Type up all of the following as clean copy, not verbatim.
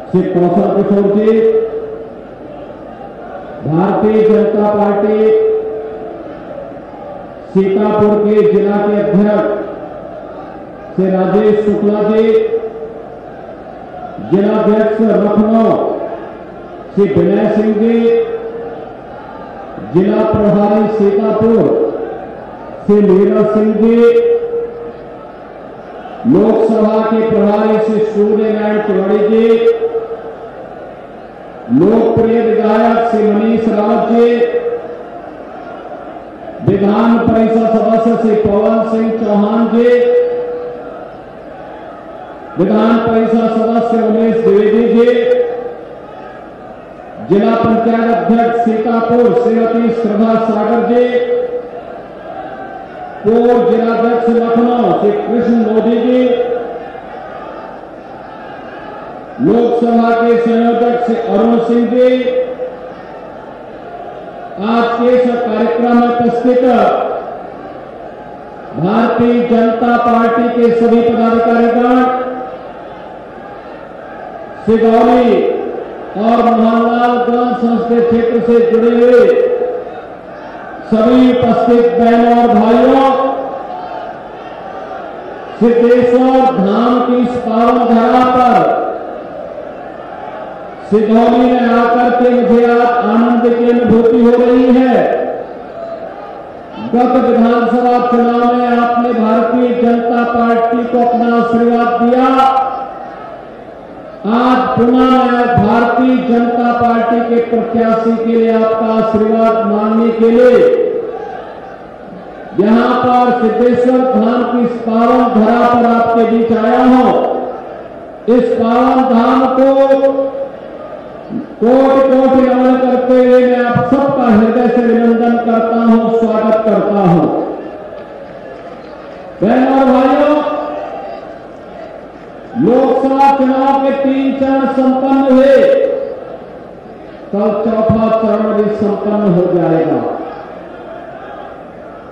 श्री कौशल किशोर जी, Bharatiya Janata party Sitapur के जिला के अध्यक्ष श्री राजेश शुक्ला जी, जिलाध्यक्ष लखनऊ श्री विनय सिंह जी, जिला प्रभारी सीतापुर श्री नीरज सिंह जी, लोकसभा के प्रभारी श्री सूर्य नारायण तिवारी जी, लोकप्रिय विधायक श्री मनीष रावत जी, विधान परिषद सदस्य श्री पवन सिंह चौहान जी, विधान परिषद सदस्य उमेश द्विवेदी जी, जिला पंचायत अध्यक्ष सीतापुर श्रीमती श्रद्धा सागर जी, पूर्व जिलाध्यक्ष लखनऊ श्री कृष्ण मोदी जी, लोकसभा के संयोजक श्री अरुण सिंह जी, आज के इस कार्यक्रम में उपस्थित भारतीय जनता पार्टी के सभी पदाधिकारीगण, सिगौली और मोहनलालगंज संसदीय क्षेत्र से जुड़े हुए सभी उपस्थित बहनों और भाइयों, सिद्धेश्वर धाम की इस पावन धरा पर सिगौली में आकर के मुझे आज आनंद की अनुभूति हो रही है। गत विधानसभा चुनाव में आपने भारतीय जनता पार्टी को अपना आशीर्वाद दिया। आज पुनः मैं भारतीय जनता पार्टी के प्रत्याशी के लिए आपका आशीर्वाद मांगने के लिए यहां पर सिद्धेश्वर धाम की इस पावन धरा पर आपके बीच आया हूं। इस पावन धाम को कोटि कोटि नमन करते हुए मैं आप सबका हृदय से अभिनंदन करता हूं, स्वागत करता हूं। बहनों और भाइयों, लोकसभा चुनाव के 3 चरण संपन्न हुए, कल चौथा चरण भी संपन्न हो जाएगा।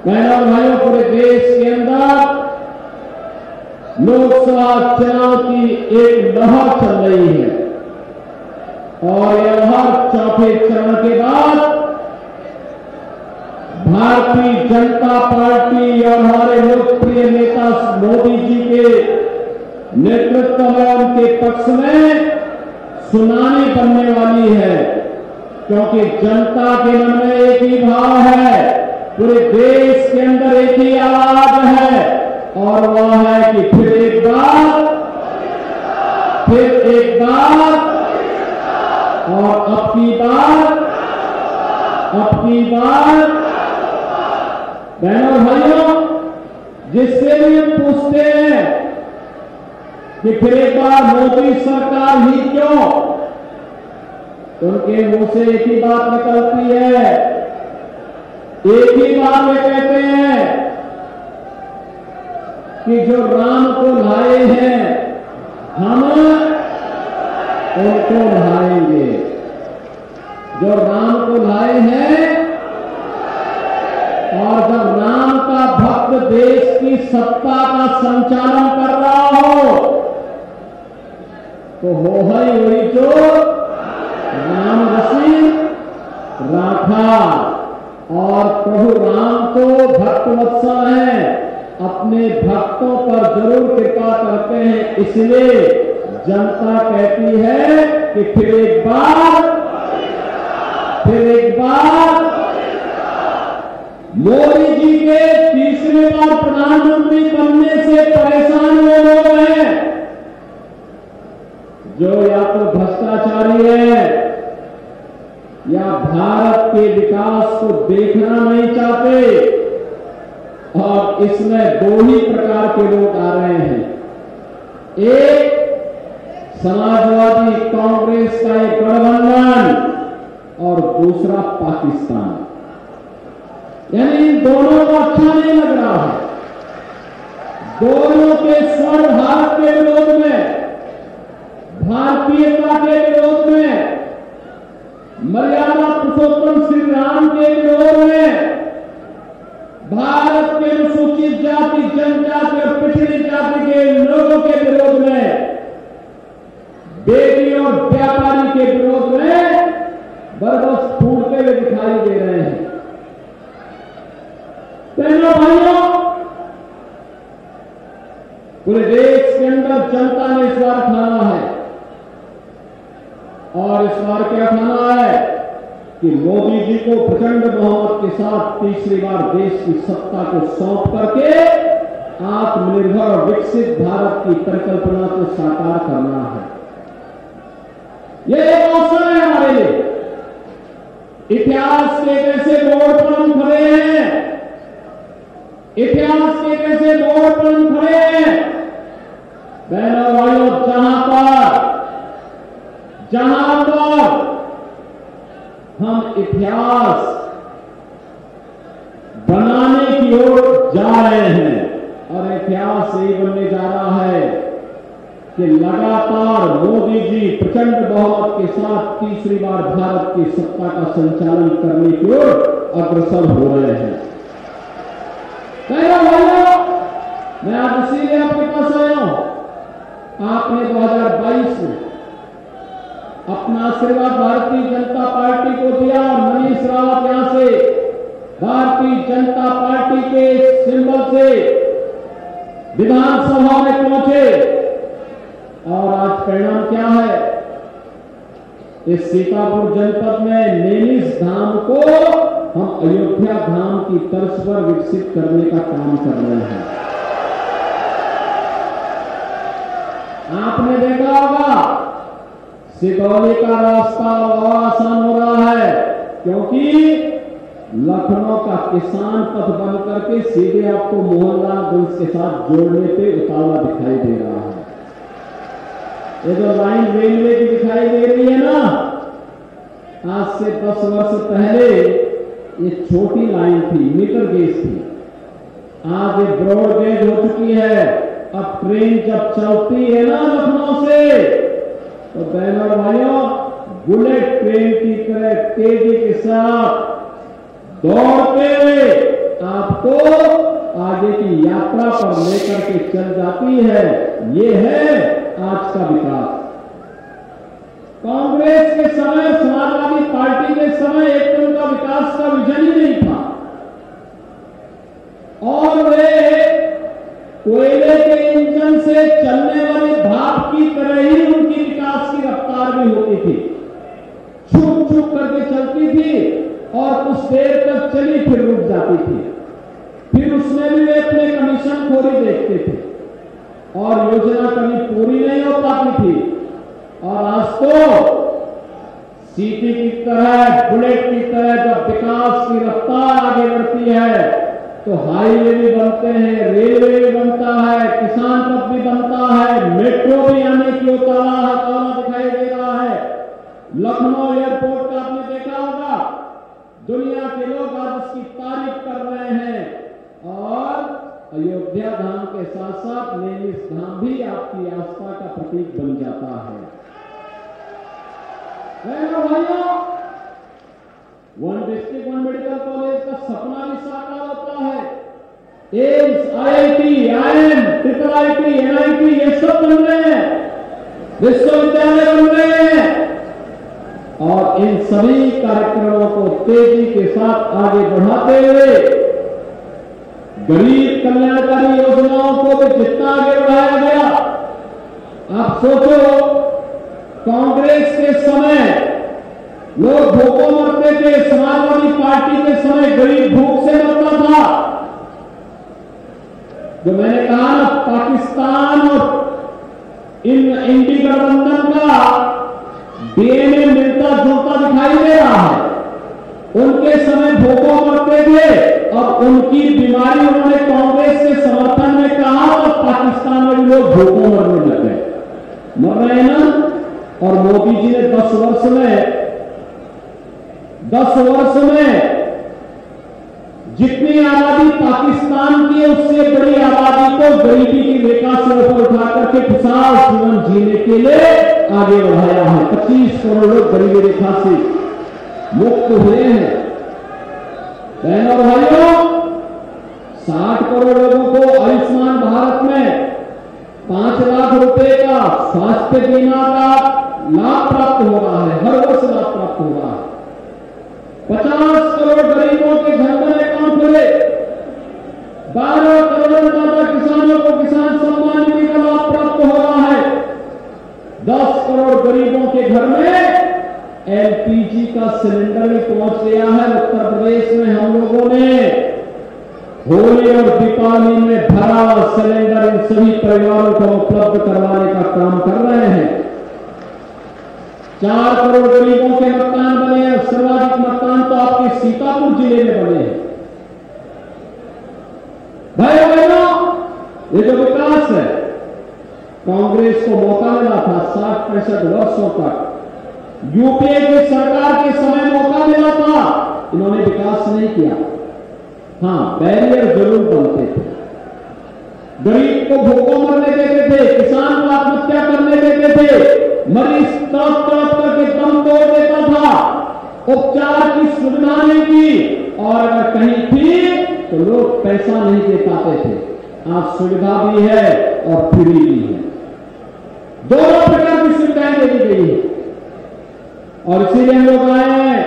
बहनों और भाइयों, पूरे देश के अंदर लोकसभा चुनाव की एक लहर चल रही है और यह हर चौथे चरण के बाद भारतीय जनता पार्टी और हमारे लोकप्रिय नेता मोदी जी के नेतृत्व में उनके पक्ष में सुनामी बनने वाली है, क्योंकि जनता के मन में एक ही भाव है, पूरे देश के अंदर एक ही आवाज है और वह है कि फिर एक बार और अब की बार बहनों भाइयों, जिससे भी पूछते हैं कि फिर एक बार मोदी सरकार ही क्यों, उनके मुंह से एक ही बात निकलती है, एक ही बात वे कहते हैं कि जो राम को लाए हैं हम उनको लाएंगे। जो राम को लाए हैं और जब राम का भक्त देश की सत्ता का संचालन कर रहा हो तो हो वही जो राम रसी राखा। और प्रभु राम तो भक्तवत्सल हैं, अपने भक्तों पर जरूर कृपा करते हैं, इसलिए जनता कहती है कि फिर एक बार मोदी जी के तीसरी बार प्रधानमंत्री बनने से परेशान वो लोग हैं जो या तो भ्रष्टाचारी है या भारत के विकास को देखना नहीं चाहते, और इसमें 2 ही प्रकार के लोग आ रहे हैं। एक समाजवादी कांग्रेस का एक गठबंधन और दूसरा पाकिस्तान, यानी इन दोनों को अच्छा नहीं लग रहा है। दोनों के स्वर भारत के विरोध में, भारतीयता के विरोध में, मर्यादा पुरुषोत्तम श्री राम के विरोध में, भारत के अनुसूचित जाति, जनजाति और पिछड़ी जाति के लोगों के विरोध में, बेटियों और व्यापारी के विरोध में बरबस फूटते हुए दिखाई दे रहे हैं। बहनों भाइयों, पूरे देश के अंदर जनता ने इस बार ठाना है, और इस बार क्या ठाना है कि मोदी जी को प्रचंड बहुमत के साथ तीसरी बार देश की सत्ता को सौंप करके आत्मनिर्भर और विकसित भारत की परिकल्पना को साकार करना है। यह एक अवसर है हमारे लिए। इतिहास के एक ऐसे मोड़ पर हम खड़े हैं, इतिहास के एक ऐसे मोड़ पर हम खड़े हैं बहनों भाइयों, जहां पर हम इतिहास बनाने की ओर जा रहे हैं, और इतिहास यही बनने जा रहा है कि लगातार मोदी जी प्रचंड बहुमत के साथ तीसरी बार भारत की सत्ता का संचालन करने की ओर अग्रसर हो रहे हैं। भाइयों, मैं आज इसीलिए आपके पास आया हूं। आपने 2022 में अपना आशीर्वाद भारतीय जनता पार्टी को दिया, और मनीष रावत यहां से भारतीय जनता पार्टी के सिंबल से विधानसभा में पहुंचे, और आज परिणाम क्या है? इस सीतापुर जनपद में नैनीस धाम को हम अयोध्या धाम की तर्ज पर विकसित करने का काम कर रहे हैं। आपने देखा होगा सिगौली का रास्ता और आसान हो रहा है, क्योंकि लखनऊ का किसान पथ बन करके सीधे आपको मोहनलालगंज के साथ जोड़ने पे उतावला दिखाई दे रहा है। ये जो लाइन रेलवे की दिखाई दे रही है ना, आज से 10 वर्ष पहले ये छोटी लाइन थी, मीटर गेज थी। आज ये ब्रॉड गेज हो चुकी है। अब ट्रेन जब चलती है ना लखनऊ से, तो बहनों और भाइयों, बुलेट ट्रेन की तरह तेजी के साथ दौड़ते हुए आपको आगे की यात्रा पर लेकर के चल जाती है। ये है आज का विकास। कांग्रेस के समय, समाजवादी पार्टी के समय एक तो उनका विकास का विजन ही नहीं था, और वे कोयले के इंजन से चलने वाले भाप की तरह ही उनकी विकास की रफ्तार भी होती थी। छुप छुप करके चलती थी, और कुछ देर तक चली फिर रुक जाती थी। फिर उसमें भी वे अपने कमीशन खोरी देखते थे, और योजना कभी पूरी नहीं हो पाती थी। और आज तो सीटी की तरह, बुलेट की तरह जब विकास की रफ्तार आगे बढ़ती है, तो हाईवे भी बनते हैं, रेलवे भी बनता है, किसान पथ भी बनता है, मेट्रो भी आने की उतावला दिखाई दे रहा है। लखनऊ एयरपोर्ट का आपने देखा होगा, दुनिया के लोग आज उसकी तारीफ कर रहे हैं, और अयोध्या धाम के साथ साथ नैनीस धाम भी आपकी आस्था का प्रतीक बन जाता है। भाइयों, one district one medical college का सपना भी साकार होता है। AIIMS, IIT, IIM, IIIT, NIT ये सब बन रहे हैं, विश्वविद्यालय बन रहे हैं, और इन सभी कार्यक्रमों को तेजी के साथ आगे बढ़ाते हुए गरीब कल्याणकारी योजनाओं को भी जितना आगे बढ़ाया गया। आप सोचो, कांग्रेस के समय लोग भूखों मरते थे, समाजवादी पार्टी के समय गरीब भूख से मरता था। जो मैंने कहा ना, पाकिस्तान और इंडी गठबंधन का डीएनए मिलता जुलता दिखाई दे रहा है। उनके समय भूखों मरते थे, और उनकी बीमारी उन्होंने कांग्रेस के समर्थन में कहा, तो पाकिस्तान में भी लोग भूखों मरने लग गए। मर रहे हैं ना। और मोदी जी ने 10 वर्ष में जितनी आबादी पाकिस्तान की है, उससे बड़ी आबादी को गरीबी की रेखा से ऊपर उठा करके खुशहाल जीवन जीने के लिए आगे बढ़ाया है। 25 करोड़ लोग गरीबी रेखा से मुक्त हुए हैं। बहनों और भाइयों, 60 करोड़ लोगों को आयुष्मान भारत में 5 लाख रुपए का स्वास्थ्य बीमा का लाभ प्राप्त हो रहा है, हर वर्ष लाभ प्राप्त हो रहा है। 50 करोड़ गरीबों के जनधन अकाउंट खुले, 12 करोड़ ज्यादा किसानों को किसान सम्मान निधि का लाभ प्राप्त हो रहा है। 10 करोड़ गरीबों के घर में एलपीजी का सिलेंडर भी पहुंच गया है। उत्तर प्रदेश में हम लोगों ने होली और दीपावली में भरा सिलेंडर इन सभी परिवारों को उपलब्ध करवाने का काम कर रहे हैं। 4 करोड़ गरीबों के मकान बने हैं। सर्वाधिक मकान तो आपके सीतापुर जिले में बने हैं। भाइयों बहनों, ये जो विकास है, कांग्रेस को मौका मिला था 60-65 वर्षों तक, यूपीए की सरकार के समय मौका मिला था, इन्होंने विकास नहीं किया। हां, बैरियर जरूर बनते थे, गरीब को भूखों मरने देते थे, किसान को आत्महत्या करने देते थे, मरीज तड़प तड़प करके दम तोड़ देता था, उपचार की सुविधा नहीं थी, और अगर कहीं थी तो लोग पैसा नहीं दे पाते थे। आज सुविधा भी है और फ्री भी है, दोनों प्रकार की सुविधाएं दे दी गई है। और इसीलिए हम लोग आए हैं,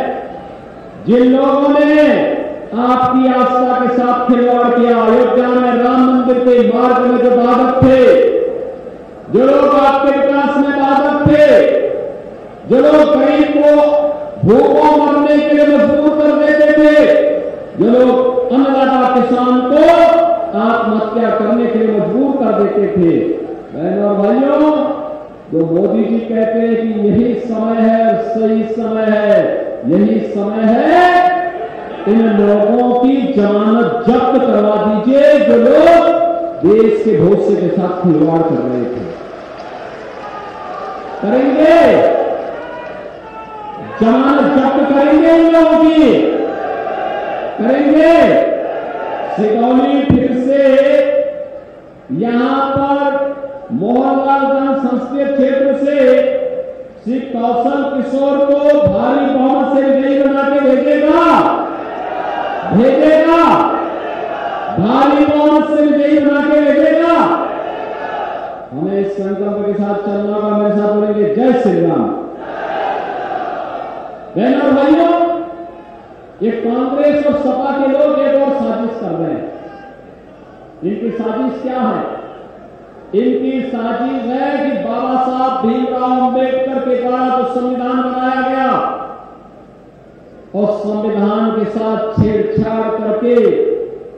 जिन लोगों ने आपकी आस्था के साथ खिलवाड़ किया, अयोध्या में राम मंदिर के मार्ग में जो बाधक थे, जो लोग आपके विकास में बाधक थे, जो लोग गरीब को भूखों मरने के लिए मजबूर कर देते थे, जो लोग अन्नदाता किसान को आत्महत्या करने के लिए मजबूर कर देते थे। बहनों और भाइयों, जो मोदी जी कहते हैं कि यही समय है, सही समय है, यही समय है, इन लोगों की जमानत जब्त करवा दीजिए जो लोग देश के भविष्य के साथ खिलवाड़ कर रहे थे। करेंगे, जमानत जब्त करेंगे इन लोगों की, करेंगे। सिगौली फिर से यहां पर मोहनलालगंज संसदीय क्षेत्र से श्री कौशल किशोर को भारी बहुमत से विजयी बना के भेजेगा, भेजेगा, भारी बहुमत से विजयी बना के भेजेगा। हमें इस संकल्प के साथ चलना होगा। मेरे साथ बोलेंगे जय श्री राम। बहनों और भाइयों, ये कांग्रेस और सपा के लोग एक और साजिश कर रहे हैं। इनकी साजिश क्या है? इनकी साजिश है कि बाबा साहब भीमराव अंबेडकर के द्वारा जो संविधान बनाया गया और संविधान के साथ छेड़छाड़ करके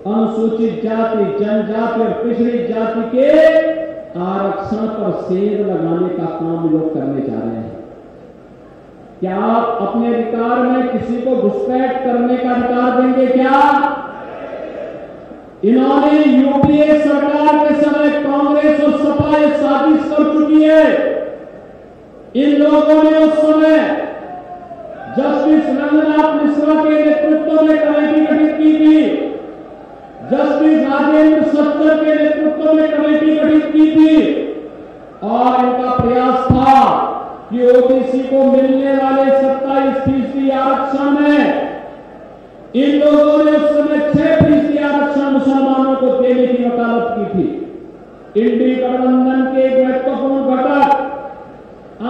अनुसूचित जाति, जनजाति और पिछड़ी जाति के आरक्षण पर सेंध लगाने का काम लोग करने जा रहे हैं। क्या आप अपने अधिकार में किसी को घुसपैठ करने का अधिकार देंगे? क्या इन्होंने यूपीए सरकार के समय कांग्रेस और सपा ये साजिश कर चुकी है। इन लोगों ने उस समय जस्टिस रंगनाथ मिश्रा के नेतृत्व में कमेटी गठित की थी, जस्टिस राजेंद्र सत्तर के नेतृत्व में कमेटी गठित की थी, और इनका प्रयास था कि ओबीसी को मिलने वाले 27% आरक्षण में इन लोगों ने उस समय 6% आरक्षण मुसलमानों को देने की वकालत की थी। इंडी गठबंधन के एक महत्वपूर्ण घटक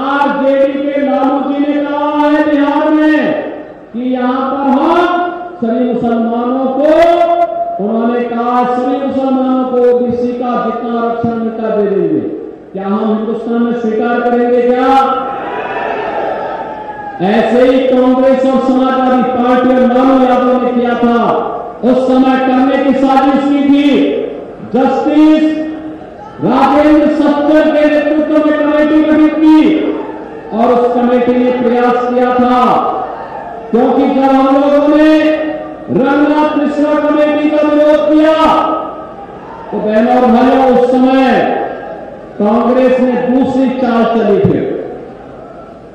आरजेडी के लालू जी ने कहा है बिहार में कि यहां पर हम सभी मुसलमानों को, उन्होंने कहा सभी मुसलमानों को ओबीसी का जितना आरक्षण मिलता दे देंगे। क्या हम हिंदुस्तान में स्वीकार करेंगे? क्या ऐसे ही कांग्रेस और समाजवादी पार्टी और लालू यादव ने किया था? उस समय करने की साजिश की थी। जस्टिस राजेंद्र सत्तर के नेतृत्व में कमेटी गठित की और उस कमेटी ने प्रयास किया था, क्योंकि जब हम लोगों ने रंगनाथ मिश्रा कमेटी का विरोध किया तो बहनों और भाइयों उस समय कांग्रेस ने दूसरी चाल चली थी।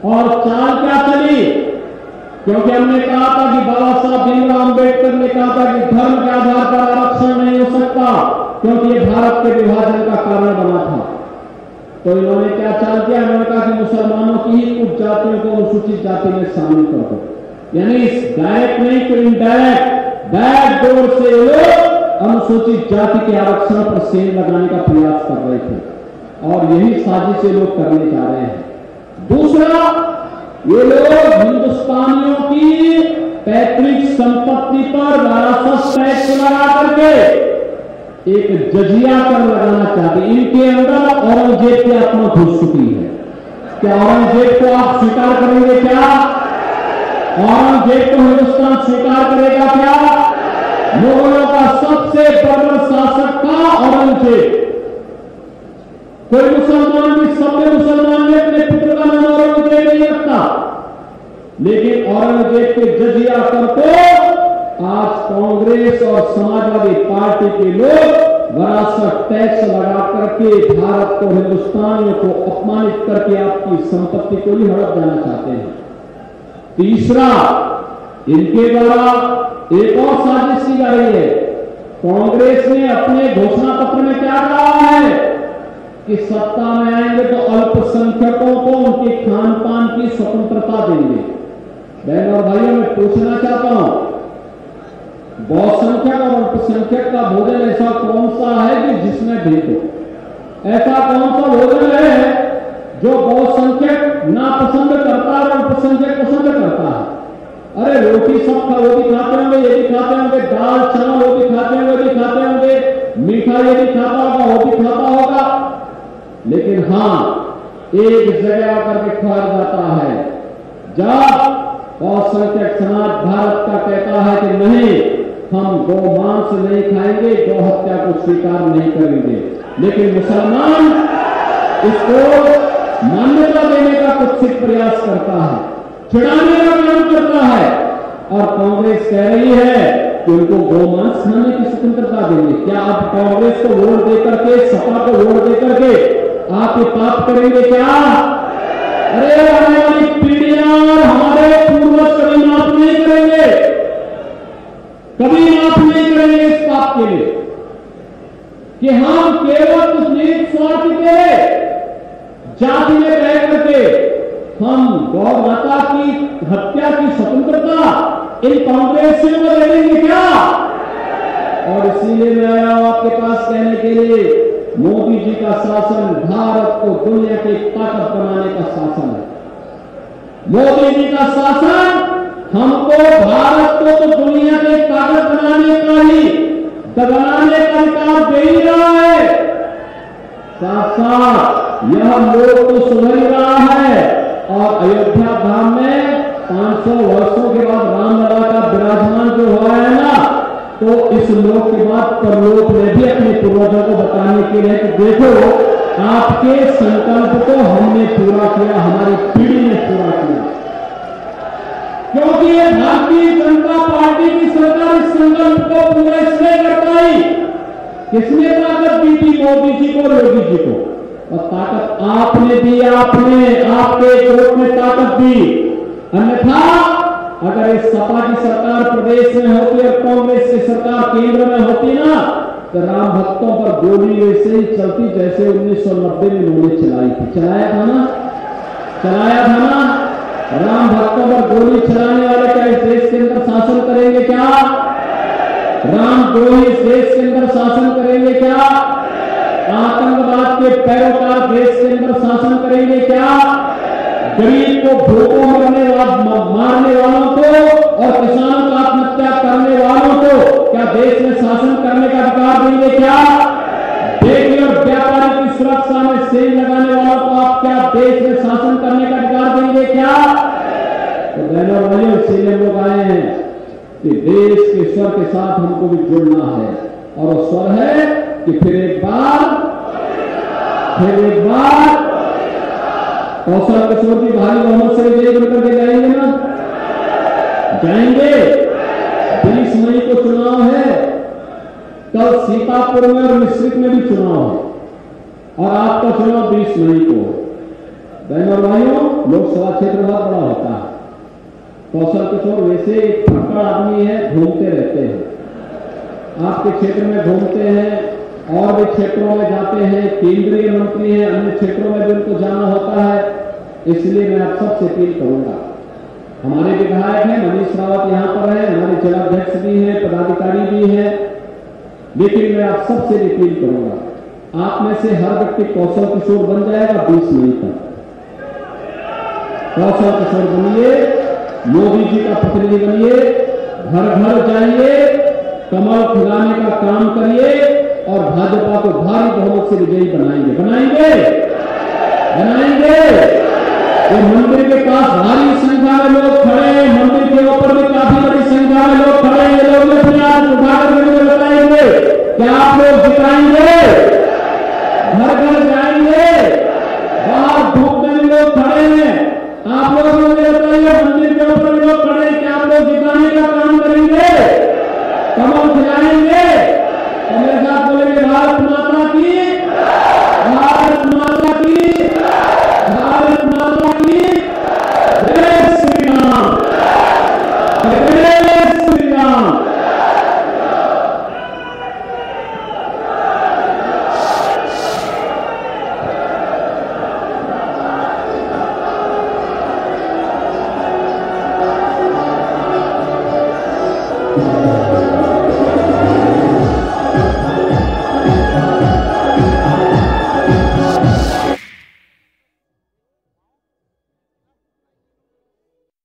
और चाल क्या चली? क्योंकि हमने कहा था कि बाबा साहब भीमराव अंबेडकर ने कहा था कि धर्म के आधार पर आरक्षण नहीं हो सकता, क्योंकि ये भारत के विभाजन का कारण बना था। तो इन्होंने क्या चाल किया? इन्होंने कहा कि मुसलमानों की ही कुछ जातियों को अनुसूचित जाति में शामिल कर दो, यानी इस डायरेक्ट नहीं तो इनडायरेक्ट बैक डोर से लोग अनुसूचित जाति के आरक्षण पर सेंध लगाने का प्रयास कर रहे थे, और यही साजिश से लोग करने जा रहे हैं। दूसरा दूसरा, ये लोग हिंदुस्तानियों की पैतृक संपत्ति पर विरासत टैक्स लगा करके एक जजिया कर लगाना चाहते। इनके अंदर औरंगजेब की आत्मा घुस चुकी है। क्या औरंगजेब को आप स्वीकार करेंगे? क्या औरंगजेब को हिंदुस्तान स्वीकार करेगा? क्या मुगलों का सबसे बड़ा शासक था औरंगजेब। कोई मुसलमान भी, सभ्य मुसलमान ने अपने पुत्र का नाम औरंगजेब नहीं रखता, लेकिन औरंगजेब के जजिया कर को आज कांग्रेस और समाजवादी पार्टी के लोग विरासत टैक्स लगा करके भारत को, हिंदुस्तानियों को अपमानित करके आपकी संपत्ति को ही हड़प जाना चाहते हैं। तीसरा, इनके द्वारा एक और साजिश की जा रही है। कांग्रेस ने अपने घोषणा पत्र में क्या कहा है कि सत्ता में आएंगे तो अल्पसंख्यकों को उनके खान पान की स्वतंत्रता देंगे। बहन और भाइयों, मैं पूछना चाहता हूं, बहुसंख्यक और अल्पसंख्यक का भोजन ऐसा कौन सा है कि जिसमें भेद हो? ऐसा कौन सा भोजन है जो बहुसंख्यक नापसंद करता है और अल्पसंख्यक पसंद करता है? अरे रोटी सब वो भी खाते होंगे, ये भी खाते होंगे, दाल चावल वो भी खाते होंगे, भी खाते होंगे, मीठा ये भी खाता होगा, वो भी खाता होगा, लेकिन हां, एक जगह आकर के खाया जाता है जब बहुसंख्यक समाज भारत का कहता है कि नहीं, हम गौमांस नहीं खाएंगे, गौ हत्या को स्वीकार नहीं करेंगे, लेकिन मुसलमान इसको मान्यता देने का कुत्सित प्रयास करता है, छिड़ाने का काम करता है। और कांग्रेस कह रही है कि उनको गौमांस खाने की स्वतंत्रता देंगे। क्या आप कांग्रेस को वोट देकर के, सपा को वोट देकर के आप ये पाप करेंगे? क्या अरे आने वाली पीढ़ियां और हमारे पूर्वज कभी माफ नहीं करेंगे, कभी माफ नहीं करेंगे इस पाप के लिए कि हम केवल कुछ नीच स्वार्थ के जाति में रह करके हम गौ माता की हत्या की स्वतंत्रता इन कांग्रेसियों को दे देंगे क्या? और इसीलिए मैं आया हूं आपके पास कहने के लिए, मोदी जी का शासन भारत को दुनिया की ताकत बनाने का शासन है। मोदी जी का शासन हमको, भारत को तो दुनिया की ताकत बनाने का ही, दबाने का अधिकार दे ही रहा है, साथ साथ यह लोग को सुधर रहा है। और अयोध्या धाम में 500 वर्षों के बाद रामलला का विराजमान जो हुआ है ना, तो इस लोक के बाद परलोक ने भी अपने पूर्वजों को बताने के लिए कि देखो, आपके संकल्प को हमने पूरा किया, हमारी पीढ़ी ने पूरा किया। क्योंकि ये भारतीय जनता पार्टी की सरकार इस संकल्प को पूरा इसलिए कर पाई, किसने ताकत दी थी? मोदी जी को, योगी जी को। और ताकत आपने दी, आपके कोर्ट में ताकत दी। अन्यथा अगर इस सपा की सरकार प्रदेश में होती और कांग्रेस की सरकार केंद्र में होती ना, तो राम भक्तों पर गोली वैसे ही चलती जैसे 1990 में उन्होंने चलाई थी। चलाया था ना? राम भक्तों पर गोली चलाने वाले क्या इस देश के अंदर शासन करेंगे क्या? रामद्रोही इस देश के अंदर शासन करेंगे क्या? आतंकवाद के पैरोकार देश के अंदर शासन करेंगे क्या? गरीब को भूखों मारने वालों को और किसानों को आत्महत्या करने वालों को क्या देश में शासन करने का अधिकार देंगे क्या? बेटी और व्यापारी की सुरक्षा में सेल लगाने वालों को आप क्या देश में शासन करने का अधिकार देंगे क्या? तो बहनों और भाइयों, इसीलिए हम लोग आए हैं कि देश के स्वर के साथ हमको भी जुड़ना है। और वो स्वर है कि फिर एक बार कौशल किशोर जी भारी बहुमत से विजयी बनकर के जाएंगे ना? जाएंगे। 20 मई को चुनाव है, कल सीतापुर में और मिश्रित में भी चुनाव है, और आपका चुनाव 20 मई को। बहन और भाइयों, लोकसभा क्षेत्र बहुत बड़ा होता है। कौशल किशोर वैसे एक फक्कड़ आदमी है, घूमते रहते हैं, आपके क्षेत्र में घूमते हैं और भी क्षेत्रों में जाते हैं, केंद्रीय मंत्री हैं, अन्य क्षेत्रों में भी उनको जाना होता है। इसलिए मैं आप सबसे अपील करूंगा, हमारे विधायक हैं मनीष रावत यहाँ पर है, हमारे जिलाध्यक्ष भी हैं, पदाधिकारी भी हैं, लेकिन मैं आप सबसे अपील करूंगा, आप में से हर व्यक्ति कौशल किशोर बन जाएगा 20 मई तक। कौशल किशोर बनिए, मोदी जी का प्रतिनिधि बनिए, घर घर जाइए, कमल खिलाने का काम करिए और भाजपा को भारी बहुमत से विजयी बनाएंगे। ये मंदिर के पास भारी संख्या में लोग खड़े हैं, मंदिर के ऊपर भी काफी बड़ी संख्या में लोग खड़े हैं। ये लोग अपने हाथ उठाकर मुझे बताएंगे क्या आप लोग जिताएंगे? घर घर जाएंगे, बाहर धूप में लोग खड़े हैं, आप लोग मुझे बताइए मंदिर के ऊपर भी लोग खड़े हैं, क्या आप लोग जिताने का काम करेंगे? कमल खिलाएंगे? तो मेरे साथ बोलेंगे भारत माता की, भारत माता की, भारत माता की जय श्री राम, जय श्री राम।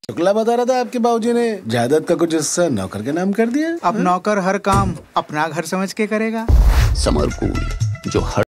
शुक्ला बता रहा था आपके बाबूजी ने जायदाद का कुछ हिस्सा नौकर के नाम कर दिया। अब नौकर हर काम अपना घर समझ के करेगा। समरकूल जो हर